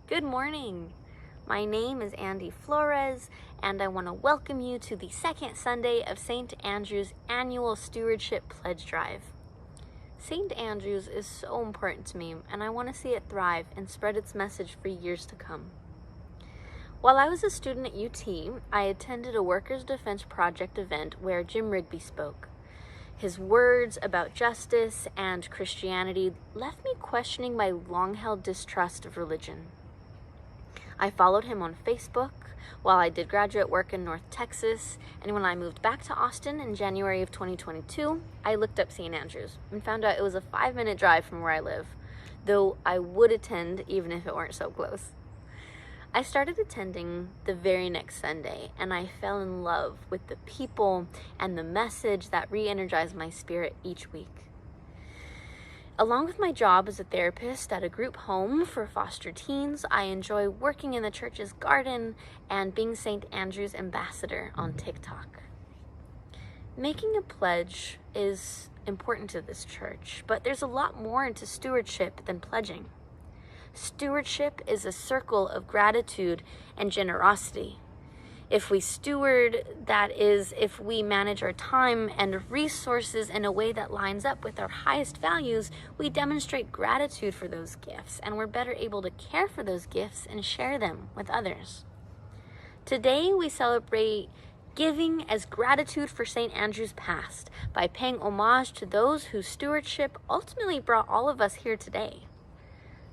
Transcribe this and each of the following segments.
Good morning. My name is Andy Flores, and I want to welcome you to the second Sunday of St. Andrew's annual Stewardship Pledge Drive. St. Andrew's is so important to me, and I want to see it thrive and spread its message for years to come. While I was a student at UT, I attended a Workers' Defense Project event where Jim Rigby spoke. His words about justice and Christianity left me questioning my long-held distrust of religion. I followed him on Facebook while I did graduate work in North Texas, and when I moved back to Austin in January of 2022, I looked up St. Andrews and found out it was a 5-minute drive from where I live, though I would attend even if it weren't so close. I started attending the very next Sunday, and I fell in love with the people and the message that re-energized my spirit each week. Along with my job as a therapist at a group home for foster teens, I enjoy working in the church's garden and being St. Andrew's ambassador on TikTok. Making a pledge is important to this church, but there's a lot more to stewardship than pledging. Stewardship is a circle of gratitude and generosity. If we steward, that is, if we manage our time and resources in a way that lines up with our highest values, we demonstrate gratitude for those gifts, and we're better able to care for those gifts and share them with others. Today, we celebrate giving as gratitude for St. Andrew's past by paying homage to those whose stewardship ultimately brought all of us here today.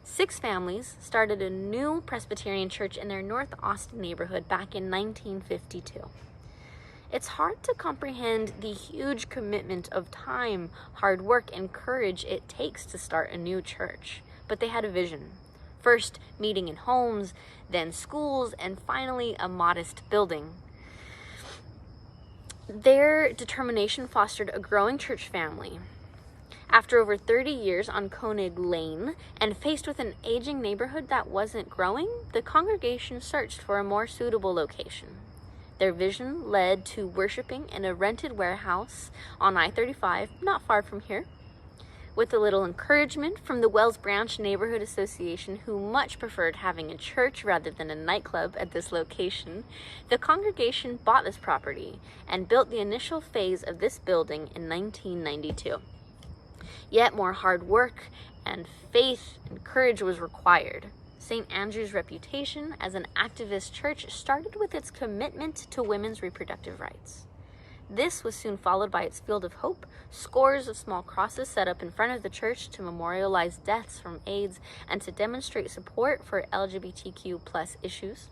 6 families started a new Presbyterian church in their North Austin neighborhood back in 1952. It's hard to comprehend the huge commitment of time, hard work, and courage it takes to start a new church, but they had a vision. First, meeting in homes, then schools, and finally a modest building. Their determination fostered a growing church family. After over 30 years on Koenig Lane and faced with an aging neighborhood that wasn't growing, the congregation searched for a more suitable location. Their vision led to worshiping in a rented warehouse on I-35, not far from here. With a little encouragement from the Wells Branch Neighborhood Association, who much preferred having a church rather than a nightclub at this location, the congregation bought this property and built the initial phase of this building in 1992. Yet more hard work and faith and courage was required. St. Andrew's reputation as an activist church started with its commitment to women's reproductive rights. This was soon followed by its Field of Hope, scores of small crosses set up in front of the church to memorialize deaths from AIDS and to demonstrate support for LGBTQ+ issues.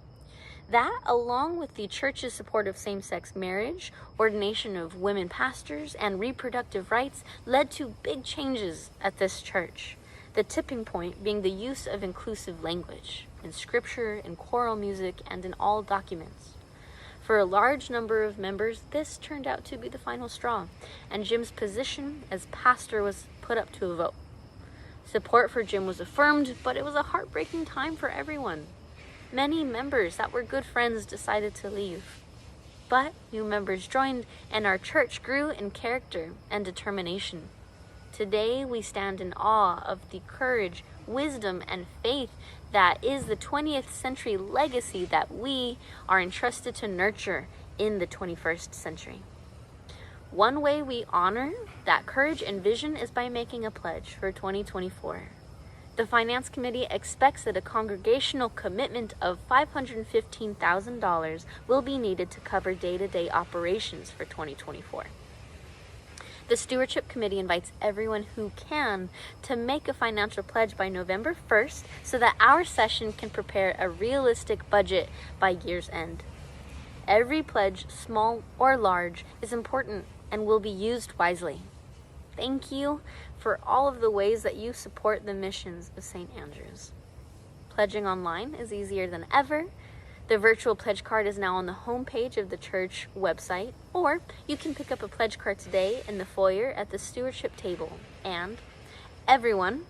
That, along with the church's support of same-sex marriage, ordination of women pastors, and reproductive rights, led to big changes at this church. The tipping point being the use of inclusive language in scripture, in choral music, and in all documents. For a large number of members, this turned out to be the final straw, and Jim's position as pastor was put up to a vote. Support for Jim was affirmed, but it was a heartbreaking time for everyone. Many members that were good friends decided to leave, but new members joined, and our church grew in character and determination. Today, we stand in awe of the courage, wisdom, and faith that is the 20th century legacy that we are entrusted to nurture in the 21st century. One way we honor that courage and vision is by making a pledge for 2024. The Finance Committee expects that a congregational commitment of $515,000 will be needed to cover day-to-day operations for 2024. The Stewardship Committee invites everyone who can to make a financial pledge by November 1st so that our session can prepare a realistic budget by year's end. Every pledge, small or large, is important and will be used wisely. Thank you for all of the ways that you support the missions of St. Andrew's. Pledging online is easier than ever. The virtual pledge card is now on the homepage of the church website, or you can pick up a pledge card today in the foyer at the stewardship table. And everyone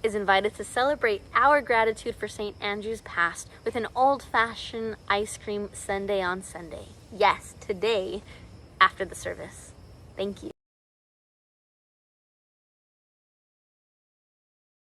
is invited to celebrate our gratitude for St. Andrew's past with an old-fashioned ice cream sundae on Sunday. Yes, today after the service. Thank you.